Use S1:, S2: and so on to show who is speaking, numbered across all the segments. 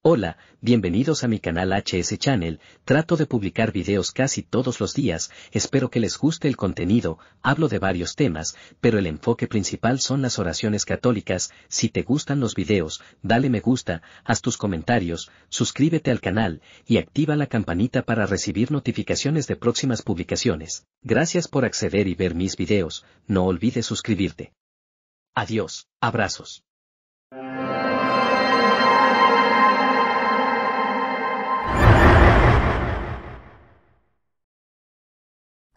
S1: Hola, bienvenidos a mi canal HS Channel. Trato de publicar videos casi todos los días, espero que les guste el contenido. Hablo de varios temas, pero el enfoque principal son las oraciones católicas. Si te gustan los videos, dale me gusta, haz tus comentarios, suscríbete al canal, y activa la campanita para recibir notificaciones de próximas publicaciones. Gracias por acceder y ver mis videos, no olvides suscribirte. Adiós, abrazos.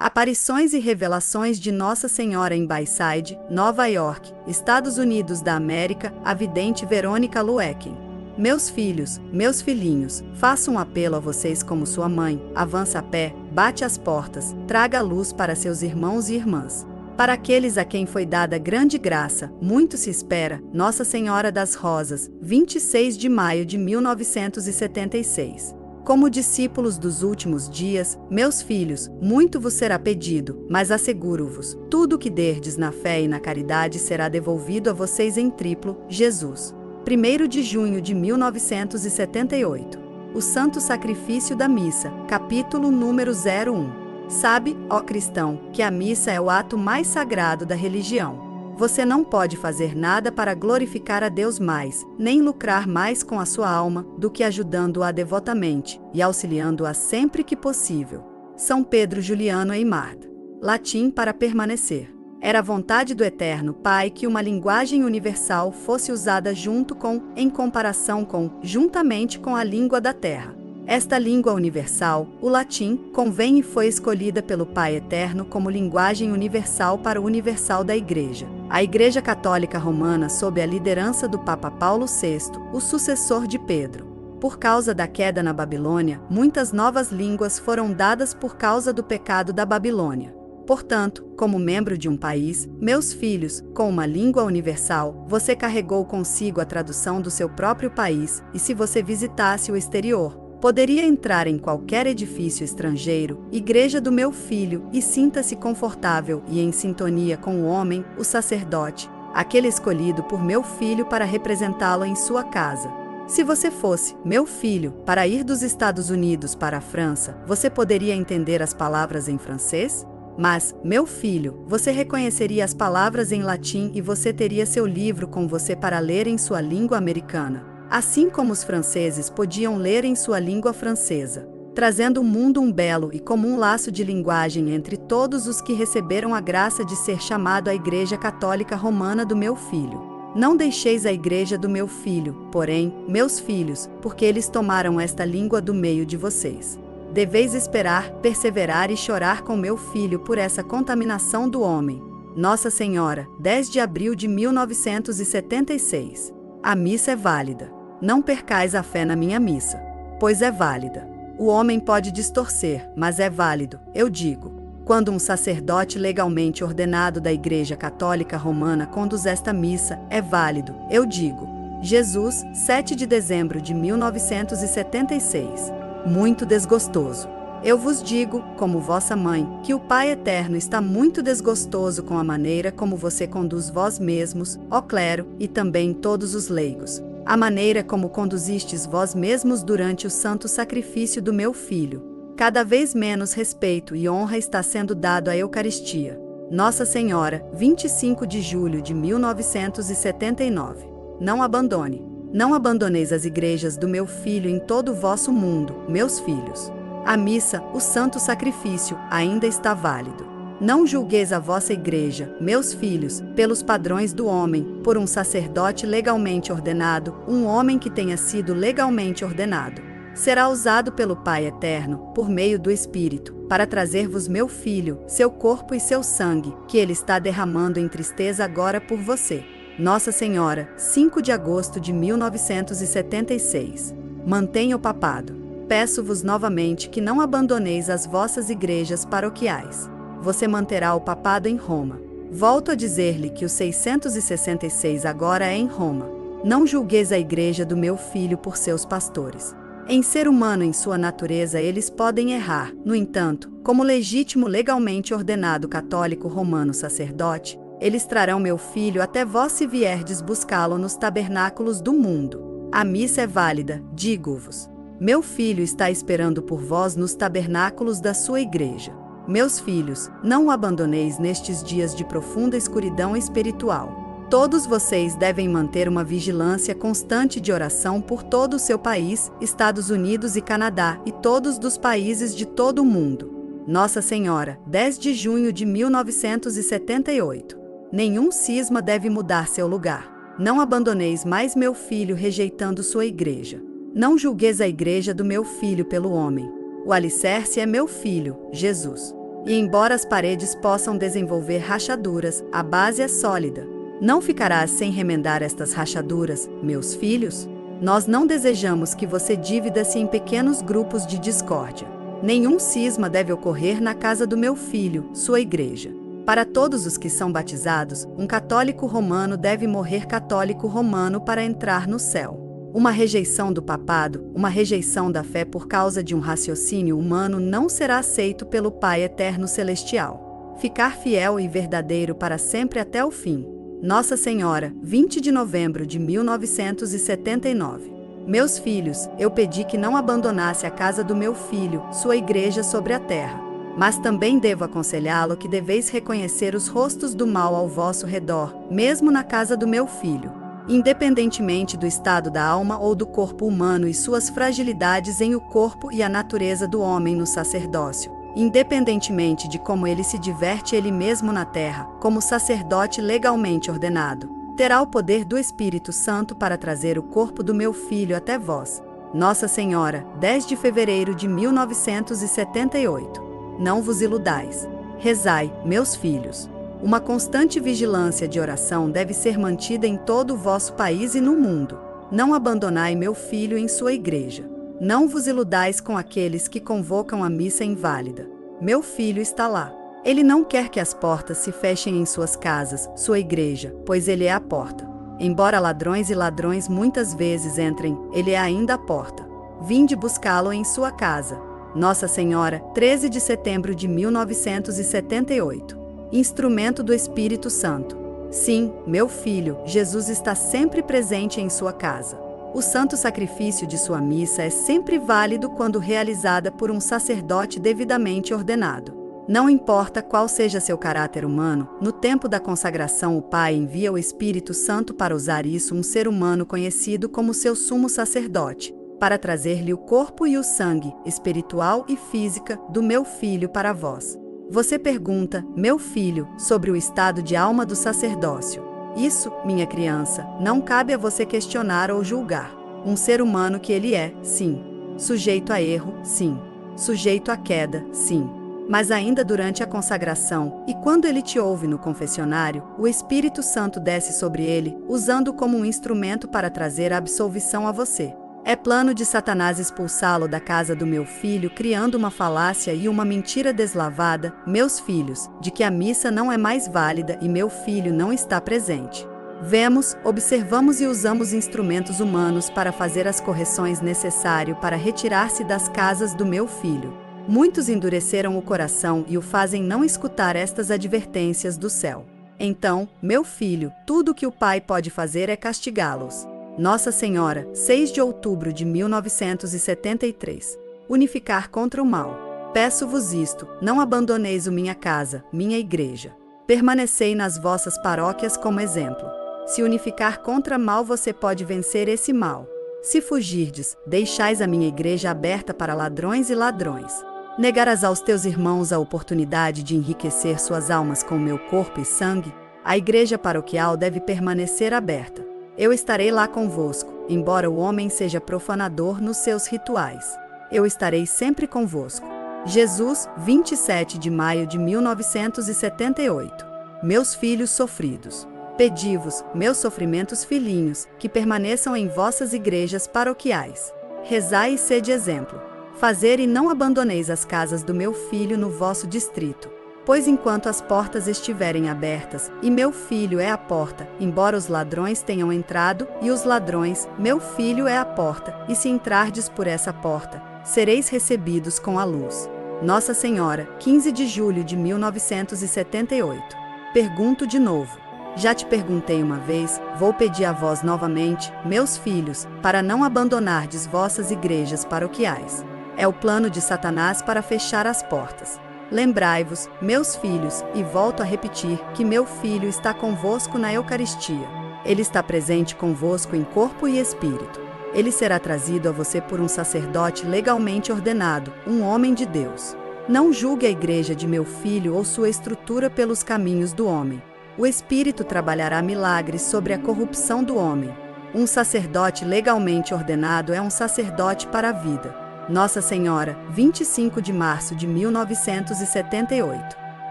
S2: Aparições e revelações de Nossa Senhora em Bayside, Nova York, Estados Unidos da América, a vidente Verônica Luecken. Meus filhos, meus filhinhos, faço um apelo a vocês como sua mãe, avança a pé, bate as portas, traga a luz para seus irmãos e irmãs. Para aqueles a quem foi dada grande graça, muito se espera, Nossa Senhora das Rosas, 26 de maio de 1976. Como discípulos dos últimos dias, meus filhos, muito vos será pedido, mas asseguro-vos, tudo o que derdes na fé e na caridade será devolvido a vocês em triplo. Jesus. 1º de junho de 1978. O Santo Sacrifício da Missa, capítulo número 01. Sabe, ó cristão, que a missa é o ato mais sagrado da religião. Você não pode fazer nada para glorificar a Deus mais, nem lucrar mais com a sua alma, do que ajudando-a devotamente, e auxiliando-a sempre que possível. São Pedro Juliano Eymard. Latim para permanecer. Era vontade do Eterno Pai que uma linguagem universal fosse usada junto com, em comparação com, juntamente com a língua da terra. Esta língua universal, o latim, convém e foi escolhida pelo Pai Eterno como linguagem universal para o universal da Igreja. A Igreja Católica Romana sob a liderança do Papa Paulo VI, o sucessor de Pedro. Por causa da queda na Babilônia, muitas novas línguas foram dadas por causa do pecado da Babilônia. Portanto, como membro de um país, meus filhos, com uma língua universal, você carregou consigo a tradução do seu próprio país, e se você visitasse o exterior, poderia entrar em qualquer edifício estrangeiro, igreja do meu filho, e sinta-se confortável e em sintonia com o homem, o sacerdote, aquele escolhido por meu filho para representá-lo em sua casa. Se você fosse, meu filho, para ir dos Estados Unidos para a França, você poderia entender as palavras em francês? Mas, meu filho, você reconheceria as palavras em latim e você teria seu livro com você para ler em sua língua americana. Assim como os franceses podiam ler em sua língua francesa, trazendo ao mundo um belo e comum laço de linguagem entre todos os que receberam a graça de ser chamado a Igreja Católica Romana do meu filho. Não deixeis a Igreja do meu filho, porém, meus filhos, porque eles tomaram esta língua do meio de vocês. Deveis esperar, perseverar e chorar com meu filho por essa contaminação do homem. Nossa Senhora, 10 de abril de 1976. A missa é válida. Não percais a fé na minha missa, pois é válida. O homem pode distorcer, mas é válido, eu digo. Quando um sacerdote legalmente ordenado da Igreja Católica Romana conduz esta missa, é válido, eu digo. Jesus, 7 de dezembro de 1976. Muito desgostoso. Eu vos digo, como vossa mãe, que o Pai Eterno está muito desgostoso com a maneira como você conduz vós mesmos, ó clero, e também todos os leigos. A maneira como conduzistes vós mesmos durante o santo sacrifício do meu filho. Cada vez menos respeito e honra está sendo dado à Eucaristia. Nossa Senhora, 25 de julho de 1979. Não abandone. Não abandoneis as igrejas do meu filho em todo o vosso mundo, meus filhos. A missa, o santo sacrifício, ainda está válido. Não julgueis a vossa igreja, meus filhos, pelos padrões do homem, por um sacerdote legalmente ordenado, um homem que tenha sido legalmente ordenado. Será usado pelo Pai Eterno, por meio do Espírito, para trazer-vos meu filho, seu corpo e seu sangue, que ele está derramando em tristeza agora por você. Nossa Senhora, 5 de agosto de 1976. Mantenha o papado. Peço-vos novamente que não abandoneis as vossas igrejas paroquiais. Você manterá o papado em Roma. Volto a dizer-lhe que o 666 agora é em Roma. Não julgueis a igreja do meu filho por seus pastores. Em ser humano em sua natureza eles podem errar, no entanto, como legítimo legalmente ordenado católico romano sacerdote, eles trarão meu filho até vós se vierdes buscá-lo nos tabernáculos do mundo. A missa é válida, digo-vos. Meu filho está esperando por vós nos tabernáculos da sua igreja. Meus filhos, não o abandoneis nestes dias de profunda escuridão espiritual. Todos vocês devem manter uma vigilância constante de oração por todo o seu país, Estados Unidos e Canadá, e todos dos países de todo o mundo. Nossa Senhora, 10 de junho de 1978. Nenhum cisma deve mudar seu lugar. Não abandoneis mais meu filho rejeitando sua igreja. Não julgueis a igreja do meu filho pelo homem. O alicerce é meu filho, Jesus. E embora as paredes possam desenvolver rachaduras, a base é sólida. Não ficarás sem remendar estas rachaduras, meus filhos? Nós não desejamos que você divida-se em pequenos grupos de discórdia. Nenhum cisma deve ocorrer na casa do meu filho, sua igreja. Para todos os que são batizados, um católico romano deve morrer católico romano para entrar no céu. Uma rejeição do papado, uma rejeição da fé por causa de um raciocínio humano não será aceito pelo Pai Eterno Celestial. Ficar fiel e verdadeiro para sempre até o fim. Nossa Senhora, 20 de novembro de 1979. Meus filhos, eu pedi que não abandonasse a casa do meu filho, sua igreja sobre a terra. Mas também devo aconselhá-lo que deveis reconhecer os rostos do mal ao vosso redor, mesmo na casa do meu filho. Independentemente do estado da alma ou do corpo humano e suas fragilidades em o corpo e a natureza do homem no sacerdócio, independentemente de como ele se diverte ele mesmo na terra, como sacerdote legalmente ordenado, terá o poder do Espírito Santo para trazer o corpo do meu filho até vós. Nossa Senhora, 10 de fevereiro de 1978. Não vos iludais. Rezai, meus filhos. Uma constante vigilância de oração deve ser mantida em todo o vosso país e no mundo. Não abandonai meu filho em sua igreja. Não vos iludais com aqueles que convocam a missa inválida. Meu filho está lá. Ele não quer que as portas se fechem em suas casas, sua igreja, pois ele é a porta. Embora ladrões e ladrões muitas vezes entrem, ele é ainda a porta. Vinde buscá-lo em sua casa. Nossa Senhora, 13 de setembro de 1978. Instrumento do Espírito Santo. Sim, meu filho, Jesus está sempre presente em sua casa. O santo sacrifício de sua missa é sempre válido quando realizada por um sacerdote devidamente ordenado. Não importa qual seja seu caráter humano, no tempo da consagração o Pai envia o Espírito Santo para usar isso um ser humano conhecido como seu sumo sacerdote, para trazer-lhe o corpo e o sangue, espiritual e física, do meu filho para vós. Você pergunta, meu filho, sobre o estado de alma do sacerdócio. Isso, minha criança, não cabe a você questionar ou julgar. Um ser humano que ele é, sim. Sujeito a erro, sim. Sujeito à queda, sim. Mas ainda durante a consagração, e quando ele te ouve no confessionário, o Espírito Santo desce sobre ele, usando como um instrumento para trazer a absolvição a você. É plano de Satanás expulsá-lo da casa do meu filho, criando uma falácia e uma mentira deslavada, meus filhos, de que a missa não é mais válida e meu filho não está presente. Vemos, observamos e usamos instrumentos humanos para fazer as correções necessárias para retirar-se das casas do meu filho. Muitos endureceram o coração e o fazem não escutar estas advertências do céu. Então, meu filho, tudo o que o Pai pode fazer é castigá-los. Nossa Senhora, 6 de outubro de 1973. Unificar contra o mal. Peço-vos isto, não abandoneis o minha casa, minha igreja. Permanecei nas vossas paróquias como exemplo. Se unificar contra mal você pode vencer esse mal. Se fugirdes, deixais a minha igreja aberta para ladrões e ladrões. Negarás aos teus irmãos a oportunidade de enriquecer suas almas com meu corpo e sangue? A igreja paroquial deve permanecer aberta. Eu estarei lá convosco, embora o homem seja profanador nos seus rituais. Eu estarei sempre convosco. Jesus, 27 de maio de 1978. Meus filhos sofridos. Pedi-vos, meus sofrimentos filhinhos, que permaneçam em vossas igrejas paroquiais. Rezai e sede exemplo. Fazer e não abandoneis as casas do meu filho no vosso distrito. Pois enquanto as portas estiverem abertas, e meu filho é a porta, embora os ladrões tenham entrado, e os ladrões, meu filho é a porta, e se entrardes por essa porta, sereis recebidos com a luz. Nossa Senhora, 15 de julho de 1978. Pergunto de novo. Já te perguntei uma vez, vou pedir a vós novamente, meus filhos, para não abandonardes vossas igrejas paroquiais. É o plano de Satanás para fechar as portas. Lembrai-vos, meus filhos, e volto a repetir, que meu filho está convosco na Eucaristia. Ele está presente convosco em corpo e espírito. Ele será trazido a você por um sacerdote legalmente ordenado, um homem de Deus. Não julgue a igreja de meu filho ou sua estrutura pelos caminhos do homem. O Espírito trabalhará milagres sobre a corrupção do homem. Um sacerdote legalmente ordenado é um sacerdote para a vida. Nossa Senhora, 25 de março de 1978.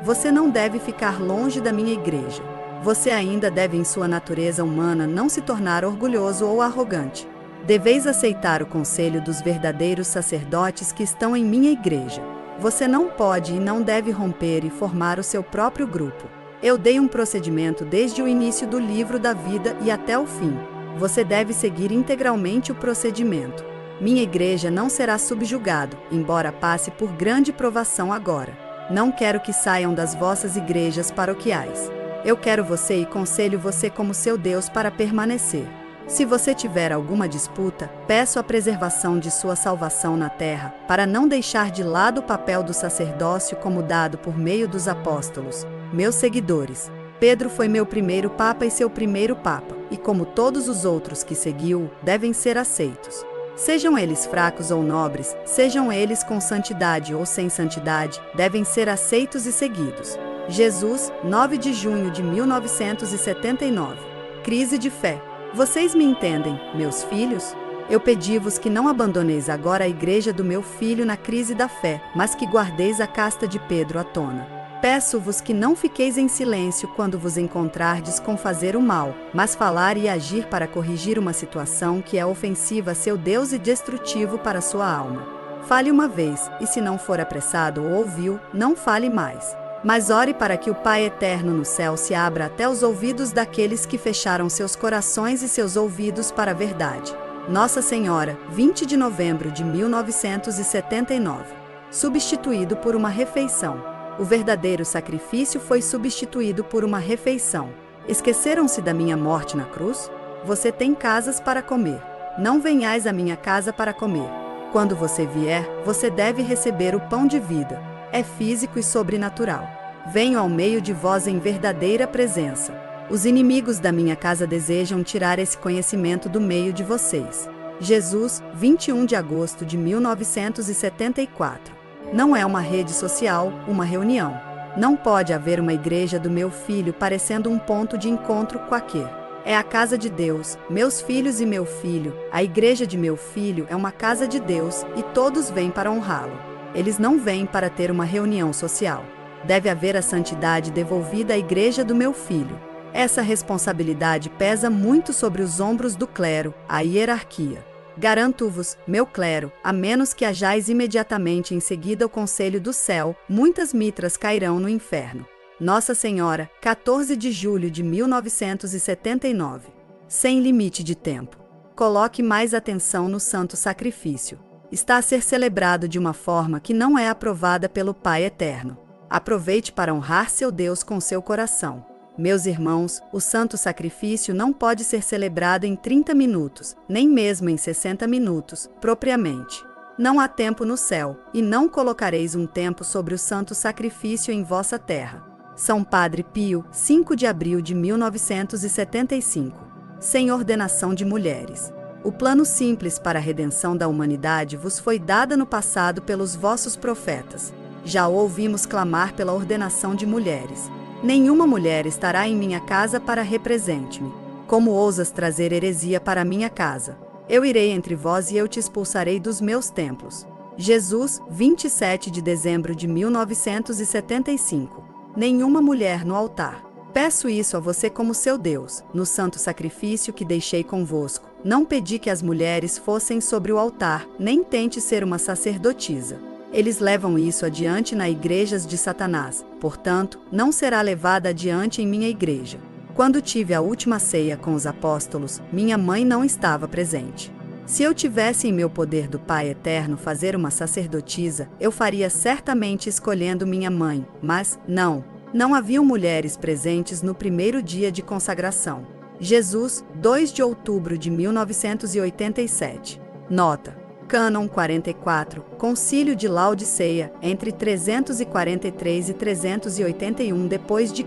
S2: Você não deve ficar longe da minha igreja. Você ainda deve, em sua natureza humana, não se tornar orgulhoso ou arrogante. Deveis aceitar o conselho dos verdadeiros sacerdotes que estão em minha igreja. Você não pode e não deve romper e formar o seu próprio grupo. Eu dei um procedimento desde o início do livro da vida e até o fim. Você deve seguir integralmente o procedimento. Minha igreja não será subjugado, embora passe por grande provação agora. Não quero que saiam das vossas igrejas paroquiais. Eu quero você e conselho você como seu Deus para permanecer. Se você tiver alguma disputa, peço a preservação de sua salvação na terra, para não deixar de lado o papel do sacerdócio como dado por meio dos apóstolos, meus seguidores. Pedro foi meu primeiro papa e seu primeiro papa, e como todos os outros que seguiu, devem ser aceitos. Sejam eles fracos ou nobres, sejam eles com santidade ou sem santidade, devem ser aceitos e seguidos. Jesus, 9 de junho de 1979. Crise de fé. Vocês me entendem, meus filhos? Eu pedi-vos que não abandoneis agora a igreja do meu filho na crise da fé, mas que guardeis a casta de Pedro à tona. Peço-vos que não fiqueis em silêncio quando vos encontrardes com fazer o mal, mas falar e agir para corrigir uma situação que é ofensiva a seu Deus e destrutivo para sua alma. Fale uma vez, e se não for apressado ou ouviu, não fale mais. Mas ore para que o Pai eterno no céu se abra até os ouvidos daqueles que fecharam seus corações e seus ouvidos para a verdade. Nossa Senhora, 20 de novembro de 1979. Substituído por uma refeição. O verdadeiro sacrifício foi substituído por uma refeição. Esqueceram-se da minha morte na cruz? Você tem casas para comer. Não venhais à minha casa para comer. Quando você vier, você deve receber o pão de vida. É físico e sobrenatural. Venho ao meio de vós em verdadeira presença. Os inimigos da minha casa desejam tirar esse conhecimento do meio de vocês. Jesus, 21 de agosto de 1974. Não é uma rede social, uma reunião. Não pode haver uma igreja do meu filho parecendo um ponto de encontro qualquer. É a casa de Deus, meus filhos e meu filho. A igreja de meu filho é uma casa de Deus e todos vêm para honrá-lo. Eles não vêm para ter uma reunião social. Deve haver a santidade devolvida à igreja do meu filho. Essa responsabilidade pesa muito sobre os ombros do clero, a hierarquia. Garanto-vos, meu clero, a menos que hajais imediatamente em seguida o conselho do céu, muitas mitras cairão no inferno. Nossa Senhora, 14 de julho de 1979. Sem limite de tempo. Coloque mais atenção no santo sacrifício. Está a ser celebrado de uma forma que não é aprovada pelo Pai Eterno. Aproveite para honrar seu Deus com seu coração. Meus irmãos, o santo sacrifício não pode ser celebrado em 30 minutos, nem mesmo em 60 minutos, propriamente. Não há tempo no céu, e não colocareis um tempo sobre o santo sacrifício em vossa terra. São Padre Pio, 5 de abril de 1975. Sem ordenação de mulheres. O plano simples para a redenção da humanidade vos foi dada no passado pelos vossos profetas. Já ouvimos clamar pela ordenação de mulheres. Nenhuma mulher estará em minha casa para represente-me. Como ousas trazer heresia para minha casa? Eu irei entre vós e eu te expulsarei dos meus templos. Jesus, 27 de dezembro de 1975. Nenhuma mulher no altar. Peço isso a você como seu Deus, no santo sacrifício que deixei convosco. Não pedi que as mulheres fossem sobre o altar, nem tente ser uma sacerdotisa. Eles levam isso adiante nas igrejas de Satanás, portanto, não será levada adiante em minha igreja. Quando tive a última ceia com os apóstolos, minha mãe não estava presente. Se eu tivesse em meu poder do Pai Eterno fazer uma sacerdotisa, eu faria certamente escolhendo minha mãe, mas, não. Não haviam mulheres presentes no primeiro dia de consagração. Jesus, 2 de outubro de 1987. Nota: Cânon 44, Concílio de Laodiceia, entre 343 e 381 d.C.,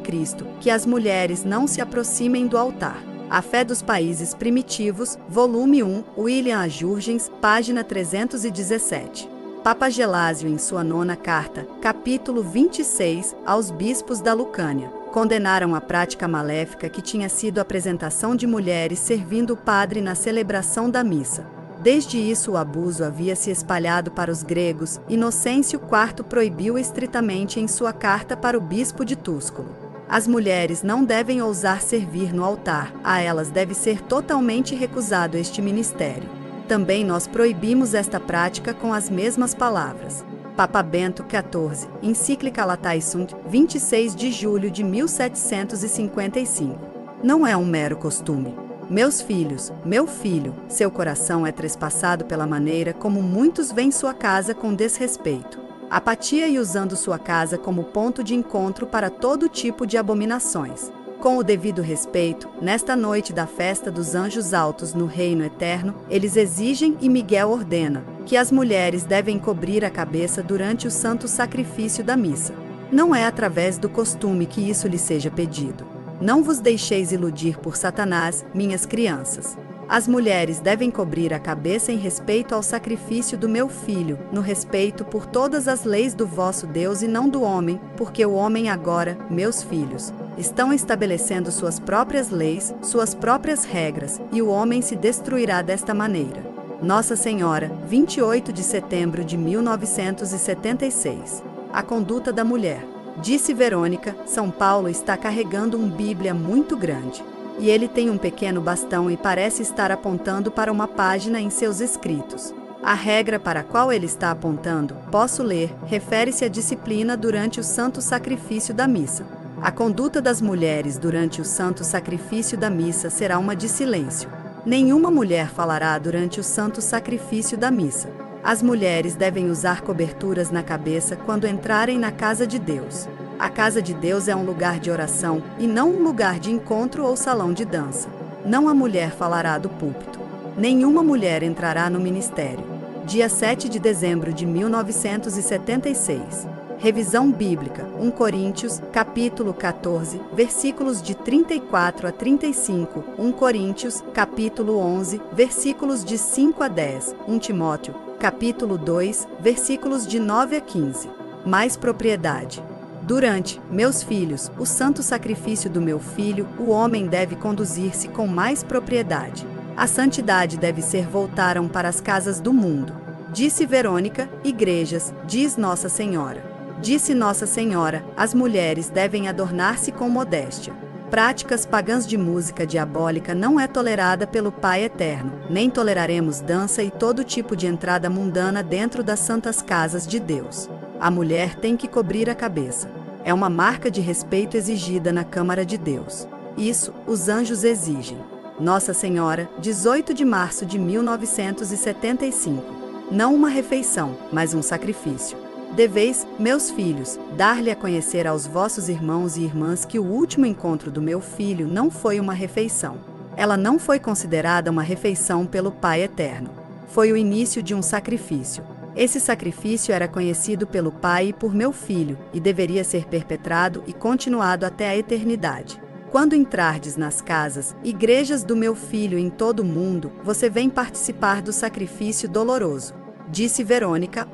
S2: que as mulheres não se aproximem do altar. A Fé dos Países Primitivos, volume 1, William A. Jurgens, página 317. Papa Gelásio, em sua 9ª carta, capítulo 26, aos bispos da Lucânia, condenaram a prática maléfica que tinha sido a apresentação de mulheres servindo o padre na celebração da missa. Desde isso o abuso havia se espalhado para os gregos. Inocêncio IV proibiu estritamente em sua carta para o bispo de Túsculo. As mulheres não devem ousar servir no altar, a elas deve ser totalmente recusado este ministério. Também nós proibimos esta prática com as mesmas palavras. Papa Bento XIV, Encíclica Latae Sunt, 26 de julho de 1755. Não é um mero costume. Meus filhos, meu filho, seu coração é trespassado pela maneira como muitos veem sua casa com desrespeito, apatia e usando sua casa como ponto de encontro para todo tipo de abominações. Com o devido respeito, nesta noite da festa dos anjos altos no reino eterno, eles exigem e Miguel ordena que as mulheres devem cobrir a cabeça durante o santo sacrifício da missa. Não é através do costume que isso lhe seja pedido. Não vos deixeis iludir por Satanás, minhas crianças. As mulheres devem cobrir a cabeça em respeito ao sacrifício do meu filho, no respeito por todas as leis do vosso Deus e não do homem, porque o homem agora, meus filhos, estão estabelecendo suas próprias leis, suas próprias regras, e o homem se destruirá desta maneira. Nossa Senhora, 28 de setembro de 1976. A conduta da mulher. Disse Verônica, São Paulo está carregando uma Bíblia muito grande. E ele tem um pequeno bastão e parece estar apontando para uma página em seus escritos. A regra para a qual ele está apontando, posso ler, refere-se à disciplina durante o santo sacrifício da missa. A conduta das mulheres durante o santo sacrifício da missa será uma de silêncio. Nenhuma mulher falará durante o santo sacrifício da missa. As mulheres devem usar coberturas na cabeça quando entrarem na casa de Deus. A casa de Deus é um lugar de oração e não um lugar de encontro ou salão de dança. Não a mulher falará do púlpito. Nenhuma mulher entrará no ministério. Dia 7 de dezembro de 1976. Revisão Bíblica, 1 Coríntios, capítulo 14, versículos de 34 a 35, 1 Coríntios, capítulo 11, versículos de 5 a 10, 1 Timóteo, capítulo 2, versículos de 9 a 15. Mais propriedade. Durante, meus filhos, o santo sacrifício do meu filho, o homem deve conduzir-se com mais propriedade. A santidade deve ser voltaram para as casas do mundo. Disse Verônica, igrejas, diz Nossa Senhora. Disse Nossa Senhora, as mulheres devem adornar-se com modéstia. Práticas pagãs de música diabólica não é tolerada pelo Pai Eterno, nem toleraremos dança e todo tipo de entrada mundana dentro das santas casas de Deus. A mulher tem que cobrir a cabeça. É uma marca de respeito exigida na Câmara de Deus. Isso, os anjos exigem. Nossa Senhora, 18 de março de 1975. Não uma refeição, mas um sacrifício. Deveis, meus filhos, dar-lhe a conhecer aos vossos irmãos e irmãs que o último encontro do meu filho não foi uma refeição. Ela não foi considerada uma refeição pelo Pai Eterno. Foi o início de um sacrifício. Esse sacrifício era conhecido pelo Pai e por meu filho, e deveria ser perpetrado e continuado até a eternidade. Quando entrardes nas casas, igrejas do meu filho em todo o mundo, você vem participar do sacrifício doloroso. Disse Verônica,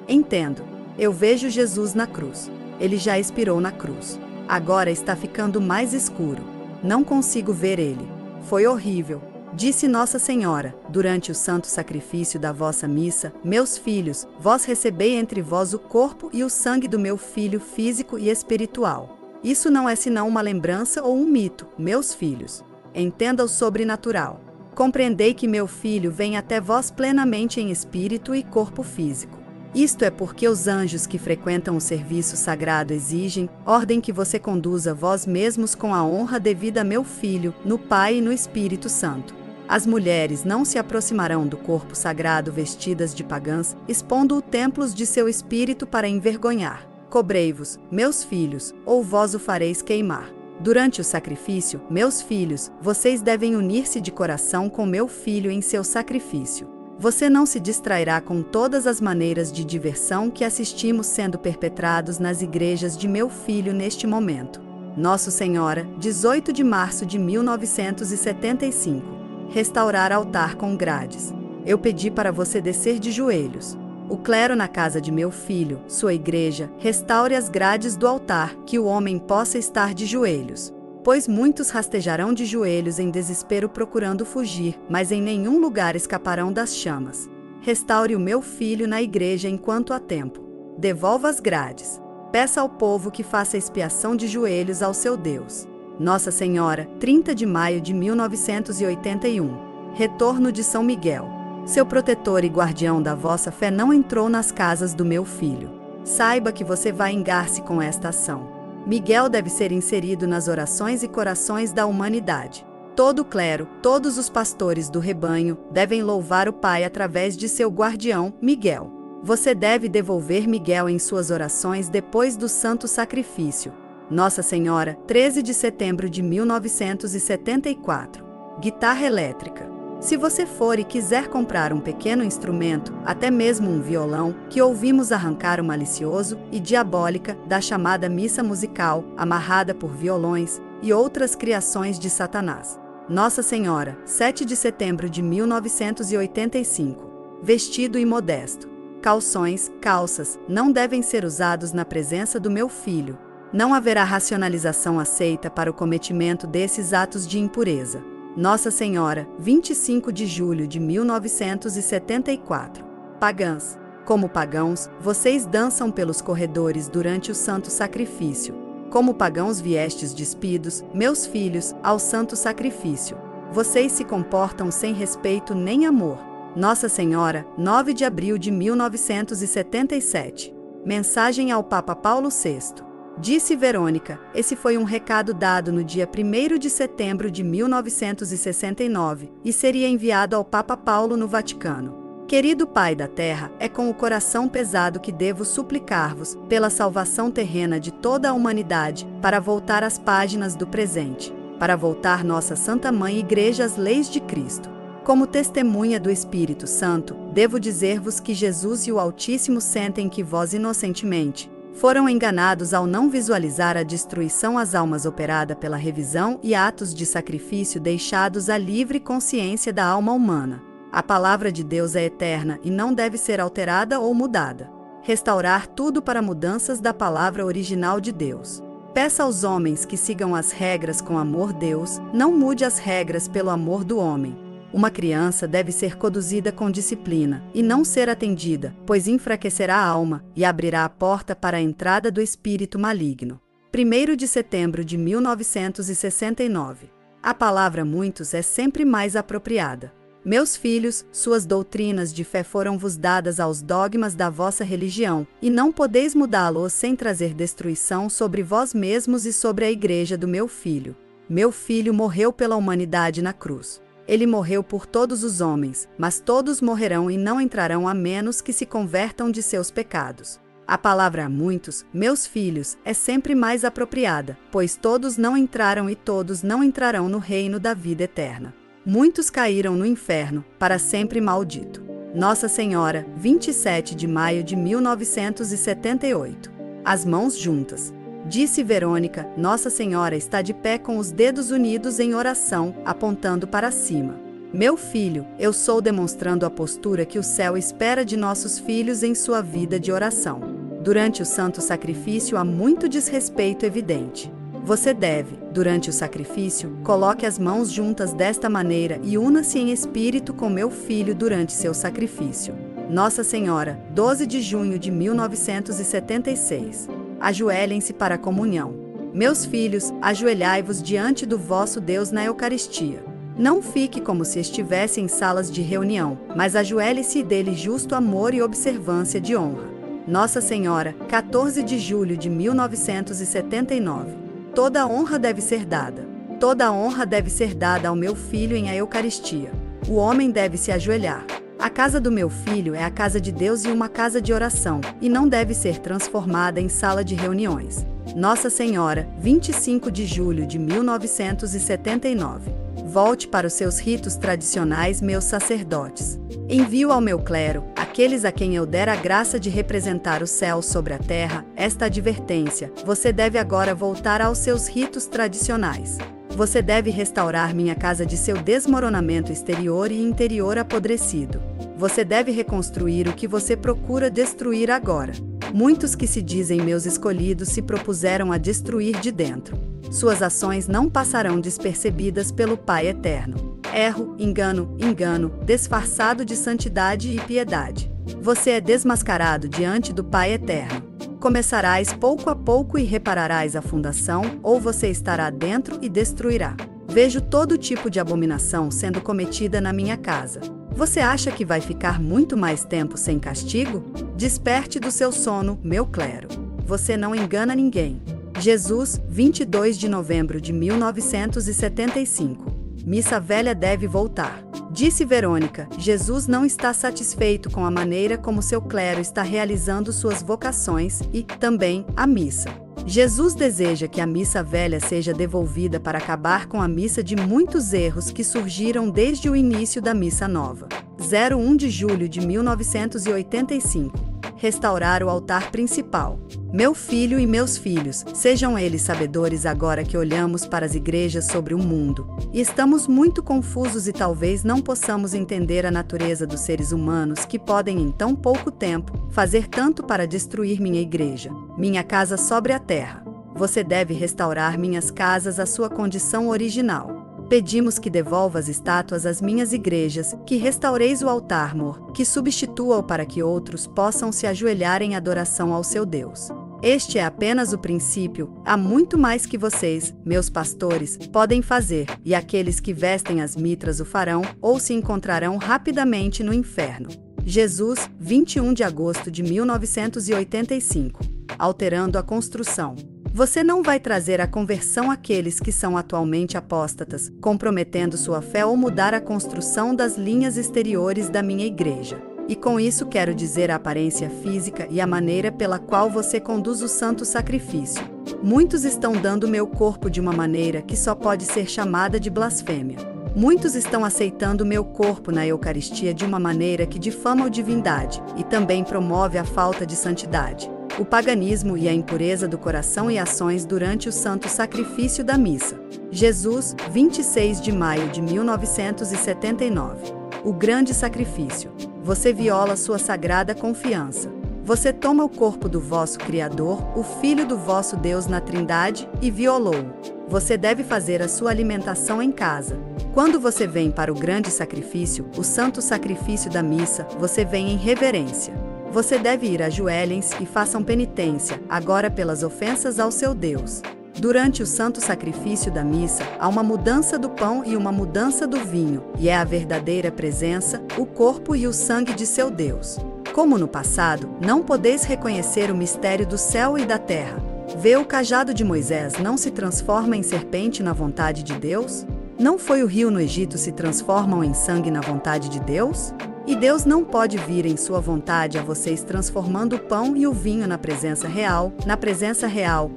S2: entendo. Eu vejo Jesus na cruz. Ele já expirou na cruz. Agora está ficando mais escuro. Não consigo ver ele. Foi horrível. Disse Nossa Senhora, durante o santo sacrifício da vossa missa, meus filhos, vós recebei entre vós o corpo e o sangue do meu filho físico e espiritual. Isso não é senão uma lembrança ou um mito, meus filhos. Entenda o sobrenatural. Compreendei que meu filho vem até vós plenamente em espírito e corpo físico. Isto é porque os anjos que frequentam o serviço sagrado exigem, ordem que você conduza vós mesmos com a honra devida a meu filho, no Pai e no Espírito Santo. As mulheres não se aproximarão do corpo sagrado vestidas de pagãs, expondo-o templos de seu espírito para envergonhar. Cobrei-vos, meus filhos, ou vós o fareis queimar. Durante o sacrifício, meus filhos, vocês devem unir-se de coração com meu filho em seu sacrifício. Você não se distrairá com todas as maneiras de diversão que assistimos sendo perpetrados nas igrejas de meu filho neste momento. Nossa Senhora, 18 de março de 1975. Restaurar altar com grades. Eu pedi para você descer de joelhos. O clero na casa de meu filho, sua igreja, restaure as grades do altar, que o homem possa estar de joelhos. Pois muitos rastejarão de joelhos em desespero procurando fugir, mas em nenhum lugar escaparão das chamas. Restaure o meu filho na igreja enquanto há tempo. Devolva as grades. Peça ao povo que faça expiação de joelhos ao seu Deus. Nossa Senhora, 30 de maio de 1981. Retorno de São Miguel. Seu protetor e guardião da vossa fé não entrou nas casas do meu filho. Saiba que você vai vingar-se com esta ação. Miguel deve ser inserido nas orações e corações da humanidade. Todo o clero, todos os pastores do rebanho, devem louvar o Pai através de seu guardião, Miguel. Você deve devolver Miguel em suas orações depois do santo sacrifício. Nossa Senhora, 13 de setembro de 1974. Guitarra elétrica. Se você for e quiser comprar um pequeno instrumento, até mesmo um violão, que ouvimos arrancar o malicioso e diabólica da chamada missa musical, amarrada por violões e outras criações de Satanás. Nossa Senhora, 7 de setembro de 1985. Vestido imodesto. Calções, calças, não devem ser usados na presença do meu filho. Não haverá racionalização aceita para o cometimento desses atos de impureza. Nossa Senhora, 25 de julho de 1974. Pagãs. Como pagãos, vocês dançam pelos corredores durante o santo sacrifício. Como pagãos viestes despidos, meus filhos, ao santo sacrifício. Vocês se comportam sem respeito nem amor. Nossa Senhora, 9 de abril de 1977. Mensagem ao Papa Paulo VI. Disse Verônica, esse foi um recado dado no dia 1º de setembro de 1969 e seria enviado ao Papa Paulo no Vaticano. Querido Pai da Terra, é com o coração pesado que devo suplicar-vos, pela salvação terrena de toda a humanidade, para voltar às páginas do presente, para voltar nossa Santa Mãe Igreja às leis de Cristo. Como testemunha do Espírito Santo, devo dizer-vos que Jesus e o Altíssimo sentem que vós inocentemente foram enganados ao não visualizar a destruição às almas operada pela revisão e atos de sacrifício deixados à livre consciência da alma humana. A palavra de Deus é eterna e não deve ser alterada ou mudada. Restaurar tudo para mudanças da palavra original de Deus. Peça aos homens que sigam as regras com amor Deus, não mude as regras pelo amor do homem. Uma criança deve ser conduzida com disciplina, e não ser atendida, pois enfraquecerá a alma, e abrirá a porta para a entrada do espírito maligno. 1º de setembro de 1969. A palavra muitos é sempre mais apropriada. Meus filhos, suas doutrinas de fé foram-vos dadas aos dogmas da vossa religião, e não podeis mudá-los sem trazer destruição sobre vós mesmos e sobre a igreja do meu filho. Meu filho morreu pela humanidade na cruz. Ele morreu por todos os homens, mas todos morrerão e não entrarão a menos que se convertam de seus pecados. A palavra a muitos, meus filhos, é sempre mais apropriada, pois todos não entraram e todos não entrarão no reino da vida eterna. Muitos caíram no inferno, para sempre maldito. Nossa Senhora, 27 de maio de 1978. As mãos juntas. Disse Verônica, Nossa Senhora está de pé com os dedos unidos em oração, apontando para cima. Meu filho, eu sou demonstrando a postura que o céu espera de nossos filhos em sua vida de oração. Durante o santo sacrifício há muito desrespeito evidente. Você deve, durante o sacrifício, coloque as mãos juntas desta maneira e una-se em espírito com meu filho durante seu sacrifício. Nossa Senhora, 12 de junho de 1976. Ajoelhem-se para a comunhão. Meus filhos, ajoelhai-vos diante do vosso Deus na Eucaristia. Não fique como se estivesse em salas de reunião, mas ajoelhe-se e dê-lhe justo amor e observância de honra. Nossa Senhora, 14 de julho de 1979. Toda honra deve ser dada. Toda honra deve ser dada ao meu filho em a Eucaristia. O homem deve se ajoelhar. A casa do meu filho é a casa de Deus e uma casa de oração, e não deve ser transformada em sala de reuniões. Nossa Senhora, 25 de julho de 1979. Volte para os seus ritos tradicionais, meus sacerdotes. Envio ao meu clero, aqueles a quem eu der a graça de representar o céu sobre a terra, esta advertência: você deve agora voltar aos seus ritos tradicionais. Você deve restaurar minha casa de seu desmoronamento exterior e interior apodrecido. Você deve reconstruir o que você procura destruir agora. Muitos que se dizem meus escolhidos se propuseram a destruir de dentro. Suas ações não passarão despercebidas pelo Pai Eterno. Erro, engano, disfarçado de santidade e piedade. Você é desmascarado diante do Pai Eterno. Começarás pouco a pouco e repararás a fundação, ou você estará dentro e destruirá. Vejo todo tipo de abominação sendo cometida na minha casa. Você acha que vai ficar muito mais tempo sem castigo? Desperte do seu sono, meu clero. Você não engana ninguém. Jesus, 22 de novembro de 1975. Missa velha deve voltar. Disse Verônica: Jesus não está satisfeito com a maneira como seu clero está realizando suas vocações e, também, a missa. Jesus deseja que a missa velha seja devolvida para acabar com a missa de muitos erros que surgiram desde o início da missa nova. 01 de julho de 1985. Restaurar o altar principal. Meu filho e meus filhos, sejam eles sabedores agora que olhamos para as igrejas sobre o mundo, e estamos muito confusos e talvez não possamos entender a natureza dos seres humanos que podem em tão pouco tempo fazer tanto para destruir minha igreja, minha casa sobre a terra. Você deve restaurar minhas casas à sua condição original. Pedimos que devolva as estátuas às minhas igrejas, que restaureis o altar-mor, que substitua-o para que outros possam se ajoelhar em adoração ao seu Deus. Este é apenas o princípio, há muito mais que vocês, meus pastores, podem fazer, e aqueles que vestem as mitras o farão, ou se encontrarão rapidamente no inferno. Jesus, 21 de agosto de 1985. Alterando a construção. Você não vai trazer à conversão aqueles que são atualmente apóstatas, comprometendo sua fé ou mudar a construção das linhas exteriores da minha igreja. E com isso quero dizer a aparência física e a maneira pela qual você conduz o santo sacrifício. Muitos estão dando meu corpo de uma maneira que só pode ser chamada de blasfêmia. Muitos estão aceitando meu corpo na Eucaristia de uma maneira que difama a divindade e também promove a falta de santidade, o paganismo e a impureza do coração e ações durante o santo sacrifício da missa. Jesus, 26 de maio de 1979. O grande sacrifício. Você viola sua sagrada confiança. Você toma o corpo do vosso Criador, o Filho do vosso Deus na Trindade, e violou-o. Você deve fazer a sua alimentação em casa. Quando você vem para o grande sacrifício, o santo sacrifício da missa, você vem em reverência. Você deve ir ajoelhem-se e façam penitência, agora pelas ofensas ao seu Deus. Durante o santo sacrifício da missa, há uma mudança do pão e uma mudança do vinho, e é a verdadeira presença, o corpo e o sangue de seu Deus. Como no passado, não podeis reconhecer o mistério do céu e da terra. Vê o cajado de Moisés não se transforma em serpente na vontade de Deus? Não foi o rio no Egito se transformam em sangue na vontade de Deus? E Deus não pode vir em sua vontade a vocês transformando o pão e o vinho na presença real,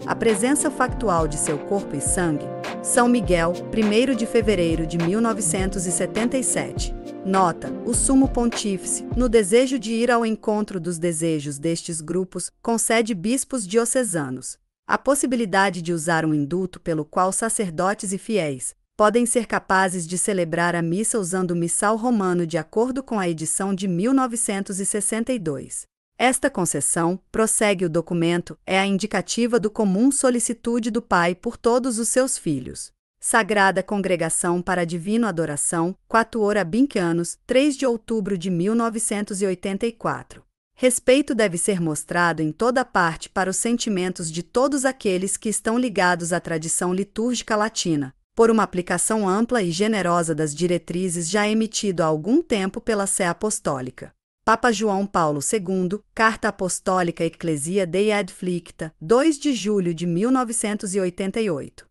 S2: a presença factual de seu corpo e sangue. São Miguel, 1º de fevereiro de 1977. Nota: o Sumo Pontífice, no desejo de ir ao encontro dos desejos destes grupos, concede bispos diocesanos a possibilidade de usar um indulto pelo qual sacerdotes e fiéis podem ser capazes de celebrar a missa usando o missal romano de acordo com a edição de 1962. Esta concessão, prossegue o documento, é a indicativa do comum solicitude do Pai por todos os seus filhos. Sagrada Congregação para a Divina Adoração, 4 Orabincianos, 3 de outubro de 1984. Respeito deve ser mostrado em toda parte para os sentimentos de todos aqueles que estão ligados à tradição litúrgica latina, por uma aplicação ampla e generosa das diretrizes já emitido há algum tempo pela Sé Apostólica. Papa João Paulo II, Carta Apostólica Ecclesia Dei Adflicta, 2 de julho de 1988.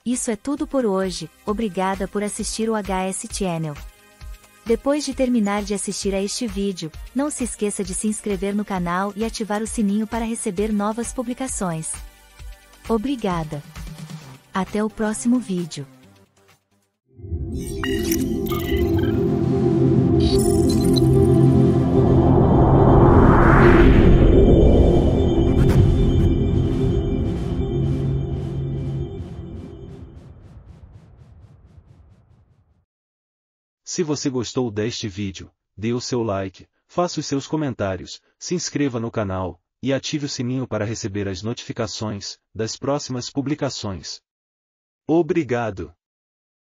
S3: Isso é tudo por hoje, obrigada por assistir o HS Channel. Depois de terminar de assistir a este vídeo, não se esqueça de se inscrever no canal e ativar o sininho para receber novas publicações. Obrigada! Até o próximo vídeo.
S4: Se você gostou deste vídeo, dê o seu like, faça os seus comentários, se inscreva no canal, e ative o sininho para receber as notificações das próximas publicações. Obrigado!